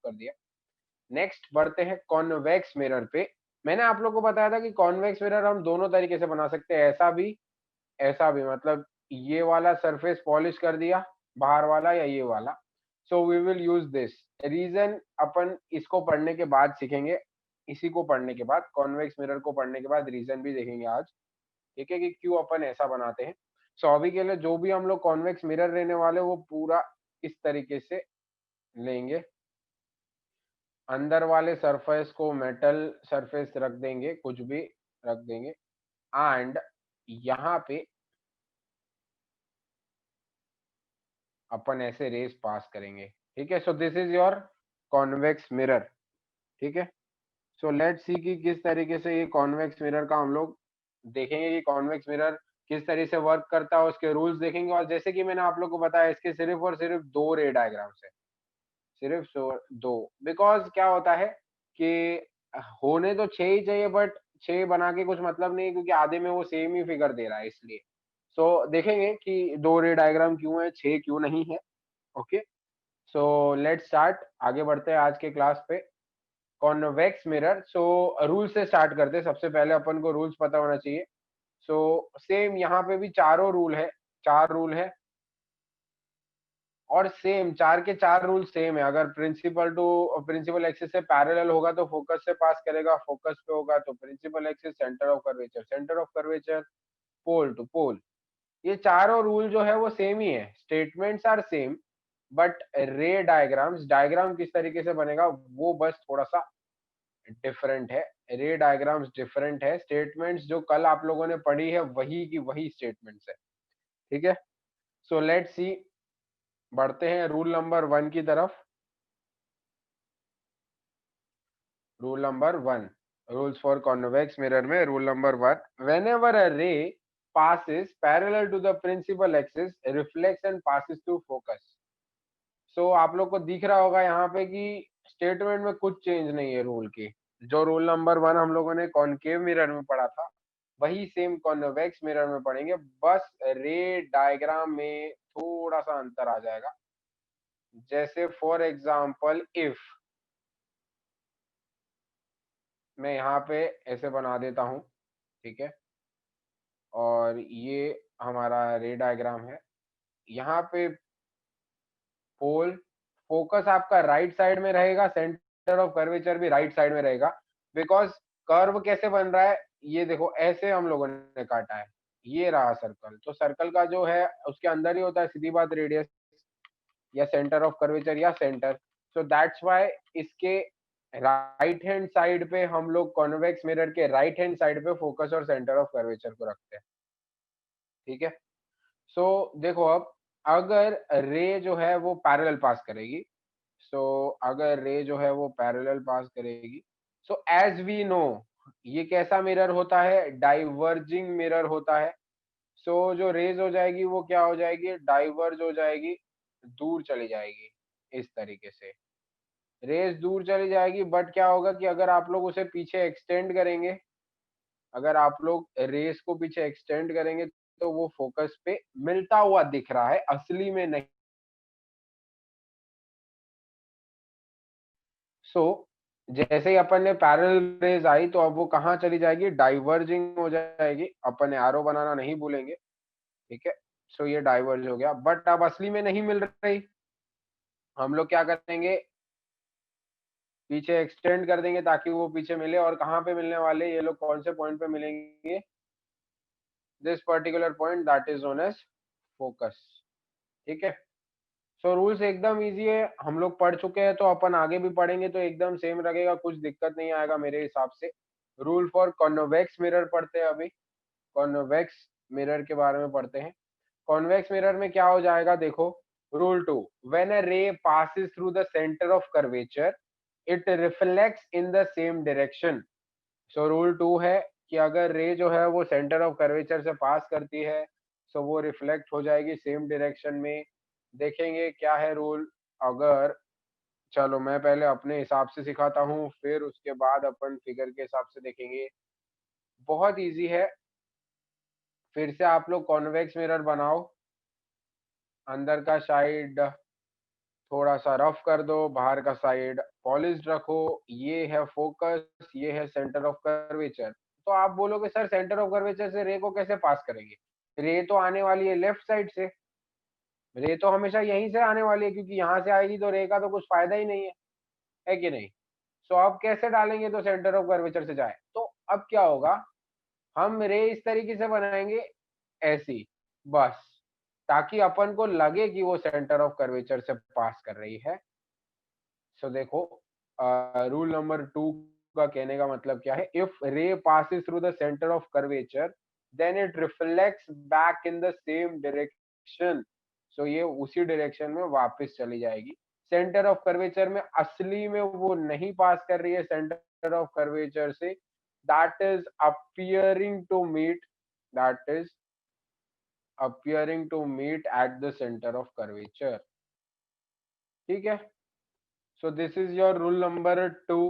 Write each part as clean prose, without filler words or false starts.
कर दिया। नेक्स्ट बढ़ते हैं कॉन्वेक्स मिरर पे। मैंने आप लोग को बताया था कि कॉन्वेक्स मिरर हम दोनों तरीके से बना सकते हैं, ऐसा भी मतलब ये वाला सरफेस पॉलिश कर दिया बाहर वाला या ये वाला। So we will use this. Reason अपन इसको पढ़ने के बाद सीखेंगे, इसी को पढ़ने के बाद कॉन्वेक्स मिरर को पढ़ने के बाद रीजन भी देखेंगे आज, ठीक है, कि क्यों अपन ऐसा बनाते हैं। सो अभी के लिए जो भी हम लोग कॉन्वेक्स मिरर लेने वाले वो पूरा इस तरीके से लेंगे। अंदर वाले सरफेस को मेटल सरफेस रख देंगे, कुछ भी रख देंगे, एंड यहाँ पे अपन ऐसे रेस पास करेंगे, ठीक है। So this is your convex mirror, ठीक है। सो लेट्स सी कि किस तरीके से ये कॉन्वेक्स मिरर का हम लोग देखेंगे कि कॉन्वेक्स मिरर किस तरीके से वर्क करता है, उसके रूल्स देखेंगे। और जैसे कि मैंने आप लोग को बताया, इसके सिर्फ और सिर्फ दो रे डायग्राम्स है, सिर्फ दो। बिकॉज क्या होता है कि होने तो छह ही चाहिए, बट छह बना के कुछ मतलब नहीं, क्योंकि आधे में वो सेम ही फिगर दे रहा है, इसलिए। सो देखेंगे कि दो रे डायग्राम क्यों है, छह क्यों नहीं है। ओके, सो लेट्स स्टार्ट, आगे बढ़ते हैं आज के क्लास पे। कॉन्वेक्स मिरर, सो रूल से स्टार्ट करते हैं। सबसे पहले अपन को रूल्स पता होना चाहिए। सो सेम यहाँ पे भी चारों रूल है, चार रूल है, और सेम चार के चार रूल सेम है। अगर प्रिंसिपल एक्सिस से पैरेलल होगा तो फोकस से पास करेगा, फोकस पे होगा तो principal axis, centre of curvature, pole to pole. ये चारों रूल जो है वो सेम ही है, statements are same, but ray diagrams, diagram किस तरीके से बनेगा वो बस थोड़ा सा डिफरेंट है। रे डायग्राम्स डिफरेंट है, स्टेटमेंट्स जो कल आप लोगों ने पढ़ी है वही की वही स्टेटमेंट्स है, ठीक है। सो लेट्स सी, बढ़ते हैं रूल नंबर 1 की तरफ। Rule number 1, rules for convex mirror में रूल नंबर 1, व्हेनेवर अ रे passes parallel to the principal axis reflects and passes through focus। सो आप लोग को दिख रहा होगा यहाँ पे कि स्टेटमेंट में कुछ चेंज नहीं है रूल की। जो रूल नंबर 1 हम लोगों ने कॉनकेव मिरर में पढ़ा था वही सेम कॉन्वेक्स मिरर में पढ़ेंगे, बस रे डायग्राम में थोड़ा सा अंतर आ जाएगा। जैसे फॉर एग्जांपल इफ मैं यहाँ पे ऐसे बना देता हूँ, ठीक है, और ये हमारा रे डायग्राम है। यहाँ पे पोल, फोकस आपका राइट साइड में रहेगा, सेंटर ऑफ कर्वेचर भी राइट साइड में रहेगा। बिकॉज कर्व कैसे बन रहा है, ये देखो ऐसे हम लोगों ने काटा है, ये रहा सर्कल। तो सर्कल का जो है उसके अंदर ही होता है सीधी बात रेडियस या सेंटर ऑफ कर्वेचर या सेंटर। सो दैट्स व्हाई इसके राइट हैंड साइड पे हम लोग कॉन्वेक्स मिरर के राइट हैंड साइड पे फोकस और सेंटर ऑफ कर्वेचर को रखते हैं, ठीक है। सो देखो अब, अगर रे जो है वो पैरेलल पास करेगी, सो अगर रे जो है वो पैरेलल पास करेगी, सो एज वी नो ये कैसा मिरर होता है, डाइवर्जिंग मिरर होता है। सो जो रेज हो जाएगी वो क्या हो जाएगी, डाइवर्ज हो जाएगी, दूर चली जाएगी। इस तरीके से रेस दूर चली जाएगी, बट क्या होगा कि अगर आप लोग उसे पीछे एक्सटेंड करेंगे, अगर आप लोग रेस को पीछे एक्सटेंड करेंगे तो वो फोकस पे मिलता हुआ दिख रहा है, असली में नहीं। सो जैसे ही अपन ने पैरेलल रेज आई तो अब वो कहाँ चली जाएगी, डाइवर्जिंग हो जाएगी। अपन एरो बनाना नहीं भूलेंगे, ठीक है। सो ये डाइवर्ज हो गया, बट अब असली में नहीं मिल रही। हम लोग क्या करेंगे, पीछे एक्सटेंड कर देंगे ताकि वो पीछे मिले। और कहाँ पे मिलने वाले ये लोग, कौन से पॉइंट पे मिलेंगे, this particular point that is known as focus, ठीक है। सो रूल्स एकदम इजी है, हम लोग पढ़ चुके हैं, तो अपन आगे भी पढ़ेंगे तो एकदम सेम लगेगा, कुछ दिक्कत नहीं आएगा मेरे हिसाब से। रूल फॉर कॉन्वेक्स मिरर पढ़ते हैं अभी, कॉन्वेक्स मिरर के बारे में पढ़ते हैं। कॉन्वेक्स मिरर में क्या हो जाएगा, देखो रूल 2, व्हेन अ रे passes through the centre of curvature it reflects in the same direction. So rule 2 है कि अगर रे जो है वो सेंटर ऑफ कर्वेचर से पास करती है, सो वो रिफ्लेक्ट हो जाएगी सेम डायरेक्शन में। देखेंगे क्या है रूल। अगर, चलो मैं पहले अपने हिसाब से सिखाता हूँ, फिर उसके बाद अपन फिगर के हिसाब से देखेंगे। बहुत इजी है, फिर से आप लोग कॉन्वेक्स मिरर बनाओ, अंदर का साइड थोड़ा सा रफ कर दो, बाहर का साइड पॉलिश्ड रखो। ये है फोकस, ये है सेंटर ऑफ कर्वेचर। तो आप बोलोगे सर सेंटर ऑफ कर्वेचर से रे को कैसे पास करेंगे? रे तो आने वाली है लेफ्ट साइड से, रे तो हमेशा यहीं से आने वाली है, क्योंकि यहाँ से आएगी तो रे का तो कुछ फायदा ही नहीं है कि नहीं? सो अब कैसे डालेंगे तो सेंटर ऑफ कर्वेचर से जाए? तो अब क्या होगा, हम रे इस तरीके से बनाएंगे, ऐसी, बस, ताकि अपन को लगे कि वो सेंटर ऑफ कर्वेचर से पास कर रही है। सो देखो, रूल नंबर 2 का कहने का मतलब क्या है, if ray passes through the centre of curvature then it reflects back in the same direction. So ये उसी डायरेक्शन में वापस चली जाएगी। सेंटर ऑफ कर्वेचर में असली में वो नहीं पास कर रही है सेंटर ऑफ कर्वेचर से, that is appearing to meet, that is appearing to meet at the centre of curvature. ठीक है, so this is your rule number 2,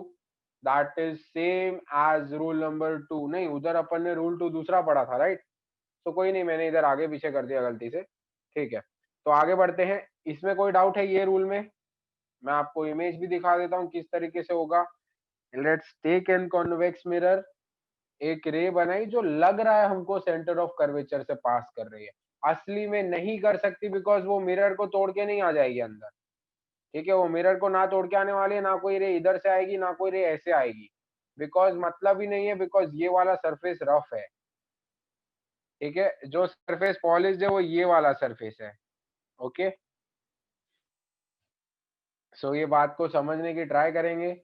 that is same as rule number 2। नहीं, उधर अपन ने rule 2 दूसरा पढ़ा था, right? तो कोई नहीं, मैंने इधर आगे पीछे कर दिया गलती से। ठीक है, तो आगे बढ़ते हैं। इसमें कोई डाउट है ये रूल में? मैं आपको इमेज भी दिखा देता हूँ किस तरीके से होगा। Let's take an convex mirror, एक रे बनाई जो लग रहा है हमको सेंटर ऑफ कर्वेचर से पास कर रही है, असली में नहीं कर सकती, बिकॉज वो मिरर को तोड़ के नहीं आ जाएगी अंदर। ठीक है, वो मिरर को ना तोड़ के आने वाली है, ना कोई रे इधर से आएगी, ना कोई रे ऐसे आएगी, बिकॉज मतलब ही नहीं है, बिकॉज ये वाला सरफेस रफ है। ठीक है, जो सरफेस पॉलिश्ड है वो ये वाला सरफेस है। ओके, सो ये बात को समझने की ट्राई करेंगे।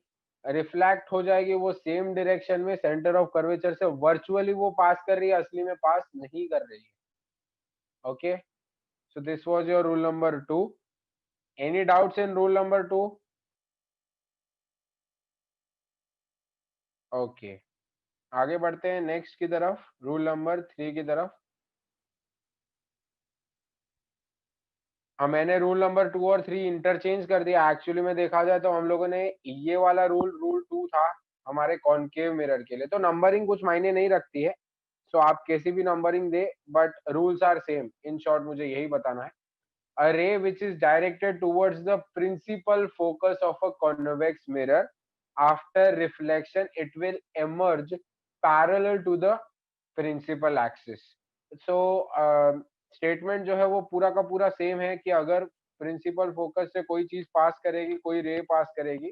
रिफ्लेक्ट हो जाएगी वो सेम डायरेक्शन में, सेंटर ऑफ कर्वेचर से वर्चुअली वो पास कर रही है, असली में पास नहीं कर रही है। Okay, so this was your rule number 2। Any doubts in rule number 2? Okay, आगे बढ़ते हैं नेक्स्ट की तरफ, रूल नंबर 3 की तरफ। मैंने रूल नंबर 2 और 3 इंटरचेंज कर दिया। एक्चुअली में देखा जाए तो हम लोगों ने ये वाला रूल 2 था हमारे कॉनकेव मिरर के लिए, तो नंबरिंग कुछ मायने नहीं रखती है। सो आप कैसी भी नंबरिंग दे, but rules are same. In short मुझे यही बताना है। A ray which is directed towards the principal focus of a convex mirror, after reflection it will emerge parallel to the principal axis। so statement जो है वो पूरा का पूरा सेम है कि अगर प्रिंसिपल फोकस से कोई चीज पास करेगी, कोई रे पास करेगी,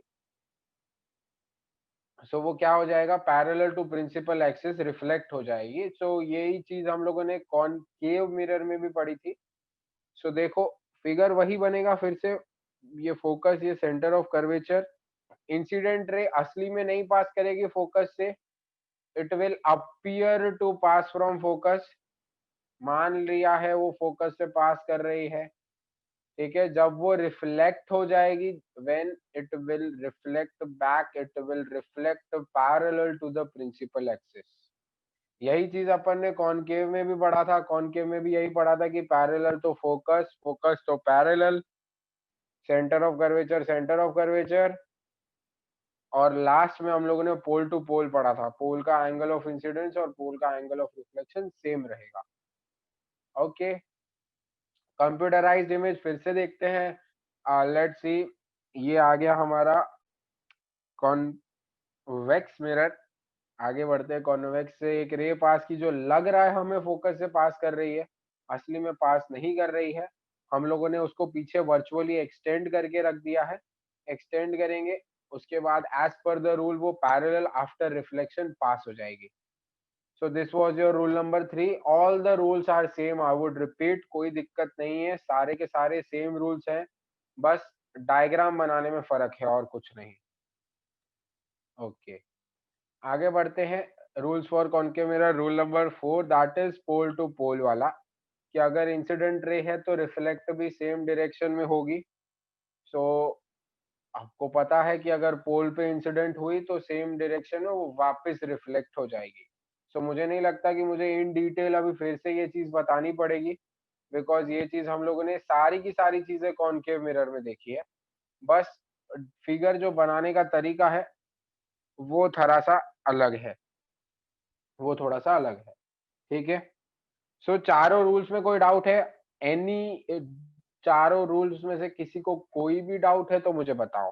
सो वो क्या हो जाएगा, parallel to principal axis reflect हो जाएगी। सो यही चीज हम लोगों ने कॉनकेव मिरर में भी पढ़ी थी। सो देखो, फिगर वही बनेगा फिर से, ये फोकस, ये centre of curvature. Incident ray असली में नहीं पास करेगी फोकस से, it will appear to pass from focus. मान लिया है वो फोकस से पास कर रही है। ठीक है, जब वो रिफ्लेक्ट हो जाएगी, when it will reflect back, it will reflect parallel to the principal axis. यही चीज अपन ने कॉनकेव में भी पढ़ा था। कॉनकेव में भी यही पढ़ा था कि पैरेलल तो फोकस, फोकस तो parallel, centre of curvature, centre of curvature, और लास्ट में हम लोगों ने पोल टू पोल पढ़ा था। पोल का एंगल ऑफ इंसिडेंस और पोल का एंगल ऑफ रिफ्लेक्शन सेम रहेगा। ओके, कंप्यूटराइज्ड इमेज फिर से देखते हैं। लेट्स सी, ये आ गया हमारा कॉन्वेक्स मिरर। आगे बढ़ते हैं। कॉन्वेक्स से एक रे पास की जो लग रहा है हमें फोकस से पास कर रही है, असली में पास नहीं कर रही है। हम लोगों ने उसको पीछे वर्चुअली एक्सटेंड करके रख दिया है। एक्सटेंड करेंगे, उसके बाद एज पर द रूल वो पैरेलल आफ्टर रिफ्लेक्शन पास हो जाएगी। So this was your rule number 3। All the rules are same, I would repeat, कोई दिक्कत नहीं है, सारे के सारे सेम रूल्स हैं, बस डायग्राम बनाने में फर्क है और कुछ नहीं। ओके, आगे बढ़ते हैं। Rules for concave mirror, rule number 4, that is pole to pole वाला, कि अगर इंसिडेंट रे है तो रिफ्लेक्ट भी सेम डायरेक्शन में होगी। सो आपको पता है कि अगर पोल पे इंसिडेंट हुई तो सेम डायरेक्शन में वो वापस रिफ्लेक्ट हो जाएगी। सो मुझे नहीं लगता कि मुझे इन डिटेल अभी फिर से ये चीज बतानी पड़ेगी, बिकॉज ये चीज हम लोगों ने सारी की सारी चीजें कॉनकेव मिरर में देखी है। बस फिगर जो बनाने का तरीका है वो थोड़ा सा अलग है, वो थोड़ा सा अलग है। ठीक है, सो चारों रूल्स में कोई डाउट है? एनी चारों रूल्स में से किसी को कोई भी डाउट है तो मुझे बताओ।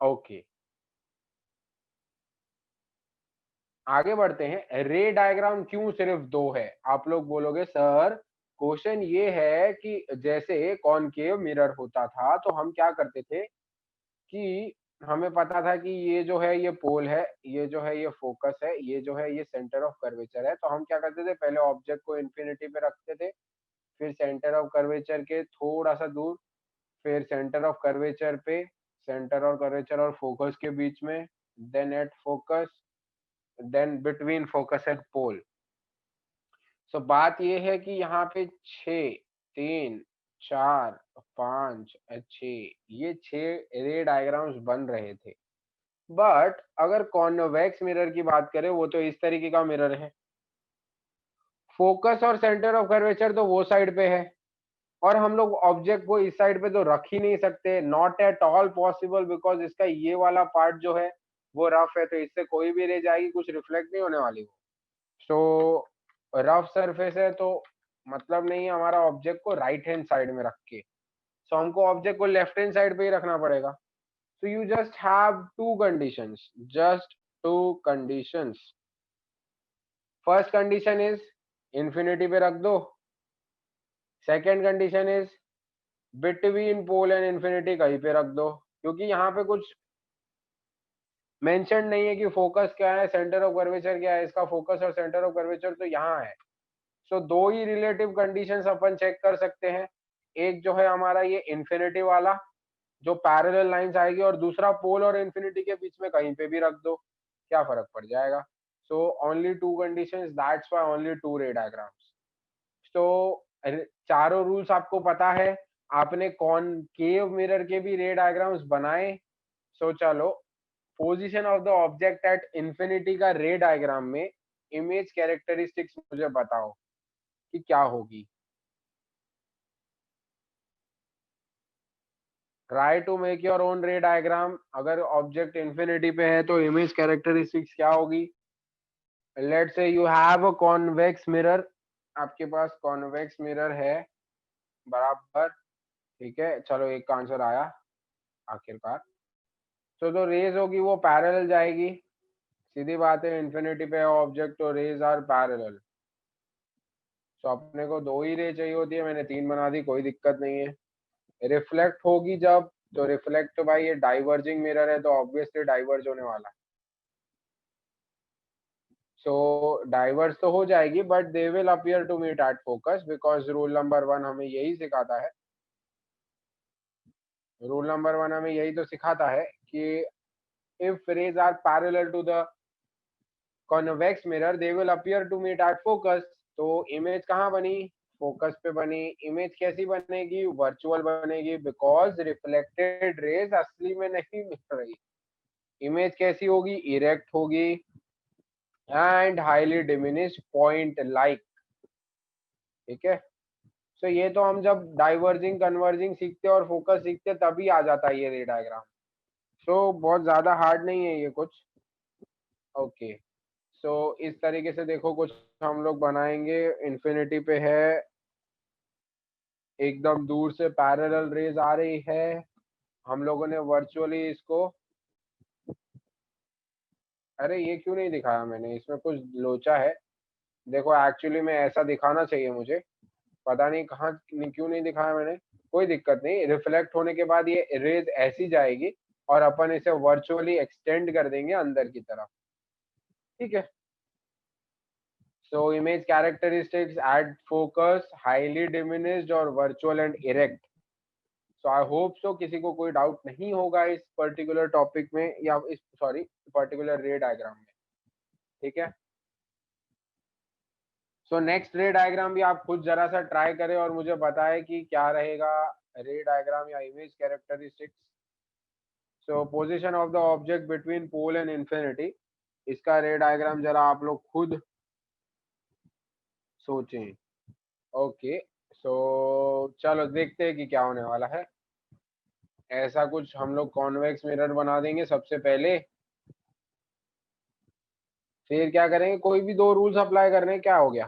ओके, आगे बढ़ते हैं। रे डायग्राम क्यों सिर्फ दो है? आप लोग बोलोगे सर क्वेश्चन ये है कि जैसे कॉनकेव मिरर होता था तो हम क्या करते थे कि हमें पता था कि ये जो है ये पोल है, ये जो है ये फोकस है, ये जो है ये सेंटर ऑफ कर्वेचर है। तो हम क्या करते थे, पहले ऑब्जेक्ट को इन्फिनिटी पे रखते थे, फिर सेंटर ऑफ कर्वेचर के थोड़ा सा दूर, फिर सेंटर ऑफ कर्वेचर पे, सेंटर और कर्वेचर और फोकस के बीच में, then at focus, then between focus and pole. So बात ये है कि यहाँ पे 6, 3, 4, 5, 6, ये 6 रे डायग्राम्स बन रहे थे। बट अगर कॉन्वेक्स मिरर की बात करें, वो तो इस तरीके का मिरर है। फोकस और सेंटर ऑफ कर्वेचर तो वो साइड पे है, और हम लोग ऑब्जेक्ट को इस साइड पे तो रख ही नहीं सकते, not at all possible, because इसका ये वाला पार्ट जो है वो रफ है, तो इससे कोई भी रे जाएगी, कुछ रिफ्लेक्ट नहीं होने वाली वो। सो रफ सरफेस है तो मतलब नहीं है हमारा ऑब्जेक्ट को राइट हैंड साइड में रख के, सो हमको ऑब्जेक्ट को लेफ्ट हैंड साइड पे ही रखना पड़ेगा। So you just have two conditions, just two conditions. First condition is infinity पे रख दो, second condition is between pole and infinity कहीं पे रख दो, क्योंकि यहाँ पे कुछ मेंशन नहीं है कि फोकस क्या है, सेंटर ऑफ कर्वेचर क्या है। इसका फोकस और सेंटर ऑफ कर्वेचर तो यहाँ है। सो दो ही रिलेटिव कंडीशंस अपन चेक कर सकते हैं। एक जो है हमारा ये इंफिनिटी वाला जो पैरेलल लाइंस आएगी, और दूसरा पोल और इंफिनिटी के बीच में कहीं पे भी रख दो, क्या फर्क पड़ जाएगा। So only two conditions, that's why only two ray diagrams. तो चारों रूल्स आपको पता है, आपने कॉनकेव मिरर के भी रे डायग्राम्स बनाए। सो चलो, position of the object at infinity का रे डायग्राम में इमेज कैरेक्टरिस्टिक्स मुझे बताओ कि क्या होगी। Try to make your own ray diagram. अगर ऑब्जेक्ट इंफिनिटी पे है तो इमेज कैरेक्टरिस्टिक्स क्या होगी। Let's say you have a convex mirror, आपके पास कॉन्वेक्स मिरर है, बराबर, ठीक है। चलो एक का आंसर आया आखिरकार। तो रेज होगी वो पैरेलल जाएगी, सीधी बात है, इंफिनिटी पे ऑब्जेक्ट तो रेज आर पैरेलल। तो अपने को दो ही रे चाहिए होती है, मैंने तीन बना दी, कोई दिक्कत नहीं है। रिफ्लेक्ट होगी जब, तो रिफ्लेक्ट तो भाई ये डाइवर्जिंग मिरर है तो ऑब्वियसली डाइवर्ज होने वाला है। सो डाइवर्स तो हो जाएगी, but they will appear to meet at focus, because rule number 1 हमें यही सिखाता है। रूल नंबर 1 हमें यही तो सिखाता है कि if rays are parallel to the convex mirror they will appear to meet at focus. तो इमेज कहाँ बनी, फोकस पे बनी। इमेज कैसी बनेगी, वर्चुअल बनेगी, बिकॉज रिफ्लेक्टेड रेज असली में नहीं मिल रही। इमेज कैसी होगी, इरेक्ट होगी and highly diminished point like, ठीक है। सो ये तो हम जब डाइवर्जिंग कन्वर्जिंग सीखते हैं और फोकस सीखते हैं तभी आ जाता है ये रे डायग्राम। सो बहुत ज्यादा हार्ड नहीं है ये कुछ। ओके, सो इस तरीके से देखो कुछ हम लोग बनाएंगे। इंफिनिटी पे है, एकदम दूर से पैरेलल रेज आ रही है, हम लोगों ने वर्चुअली इसको, अरे ये क्यों नहीं दिखाया मैंने, इसमें कुछ लोचा है। देखो एक्चुअली में ऐसा दिखाना चाहिए मुझे, पता नहीं कहाँ क्यों नहीं दिखाया मैंने। कोई दिक्कत नहीं, रिफ्लेक्ट होने के बाद ये रेज ऐसी जाएगी और अपन इसे वर्चुअली एक्सटेंड कर देंगे अंदर की तरफ, ठीक है। So image characteristics at focus, highly diminished और virtual and erect. So I hope so किसी को कोई डाउट नहीं होगा इस पर्टिकुलर टॉपिक में, या इस सॉरी पर्टिकुलर रे डायग्राम में, ठीक है। सो नेक्स्ट रे डायग्राम भी आप खुद जरा सा ट्राई करें और मुझे बताएं कि क्या रहेगा रे डायग्राम या image characteristics. So position of the object between pole and infinity, इसका रे डायग्राम जरा आप लोग खुद सोचें। ओके, सो चलो देखते हैं कि क्या होने वाला है। ऐसा कुछ हम लोग कॉन्वेक्स मिरर बना देंगे सबसे पहले, फिर क्या करेंगे, कोई भी दो रूल्स अप्लाई करने, क्या हो गया।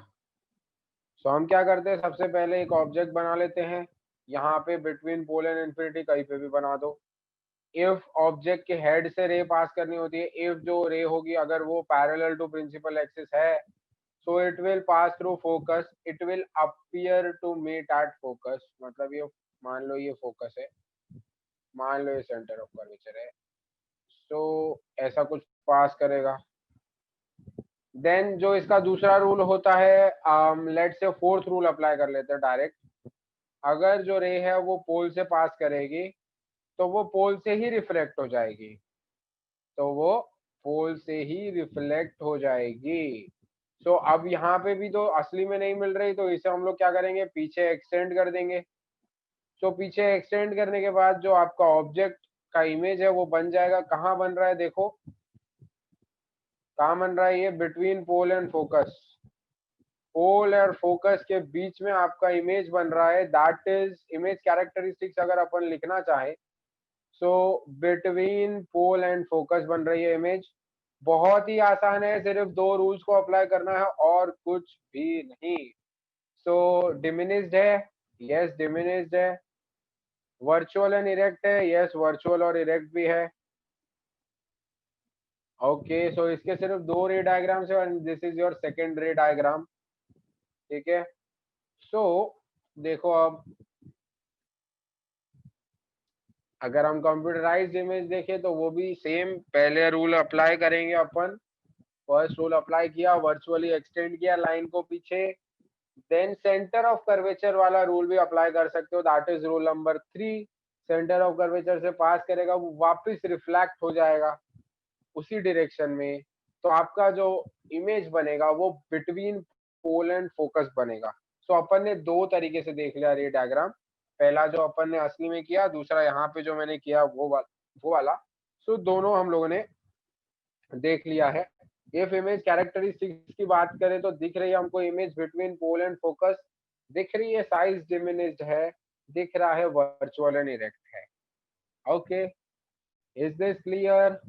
सो हम क्या करते हैं, सबसे पहले एक ऑब्जेक्ट बना लेते हैं, यहाँ पे बिटवीन पोल एंड इन्फिनिटी कहीं पे भी बना दो। इफ ऑब्जेक्ट के हेड से रे पास करनी होती है, इफ जो रे होगी अगर वो पैरेलल टू प्रिंसिपल एक्सिस है, so it will pass through focus, it will appear to meet at focus. मतलब ये मान लो ये फोकस है, मान लो ये सेंटर ऑफ कर्वेचर है, सो ऐसा कुछ पास करेगा। देन जो इसका दूसरा रूल होता है, लेट से फोर्थ रूल अप्लाई कर लेते हैं डायरेक्ट। अगर जो रे है वो पोल से पास करेगी तो वो पोल से ही रिफ्लेक्ट हो जाएगी, तो वो पोल से ही रिफ्लेक्ट हो जाएगी। सो अब यहाँ पे भी तो असली में नहीं मिल रही, तो इसे हम लोग क्या करेंगे, पीछे एक्सटेंड कर देंगे। सो पीछे एक्सटेंड करने के बाद जो आपका ऑब्जेक्ट का इमेज है वो बन जाएगा। कहाँ बन रहा है देखो, कहाँ बन रहा है, ये बिटवीन पोल एंड फोकस, पोल और फोकस के बीच में आपका इमेज बन रहा है। दैट इज इमेज कैरेक्टरिस्टिक्स अगर अपन लिखना चाहे, so between pole and focus बन रही है इमेज। बहुत ही आसान है, सिर्फ दो रूल्स को अप्लाई करना है और कुछ भी नहीं। सो डिमिनिस्ड है, यस डिमिनिस्ड है। वर्चुअल एंड इरेक्ट है, यस वर्चुअल और इरेक्ट भी है। ओके, सो इसके सिर्फ दो रे डायग्राम्स है, दिस इज योर सेकेंड रे डायग्राम। ठीक है, सो देखो अब अगर हम कंप्यूटराइज्ड इमेज देखें तो वो भी सेम पहले रूल अप्लाई करेंगे अपन। फर्स्ट रूल अप्लाई किया, वर्चुअली एक्सटेंड किया लाइन को पीछे, देन सेंटर ऑफ कर्वेचर वाला रूल भी अप्लाई कर सकते हो, that is rule number 3। Centre of curvature से पास करेगा वो वापस रिफ्लेक्ट हो जाएगा उसी डायरेक्शन में, तो आपका जो इमेज बनेगा वो बिटवीन पोल एंड फोकस बनेगा। सो अपन ने दो तरीके से देख लिया रे डायग्राम, पहला जो अपन ने असली में किया, दूसरा यहाँ पे जो मैंने किया वो वाला। सो दोनों हम लोगों ने देख लिया है। इफ इमेज कैरेक्टरिस्टिक्स की बात करें तो दिख रही है हमको image between pole and focus, दिख रही है साइज डिमिनिश्ड है, दिख रहा है वर्चुअल एंड इरेक्ट है। Okay, is this clear?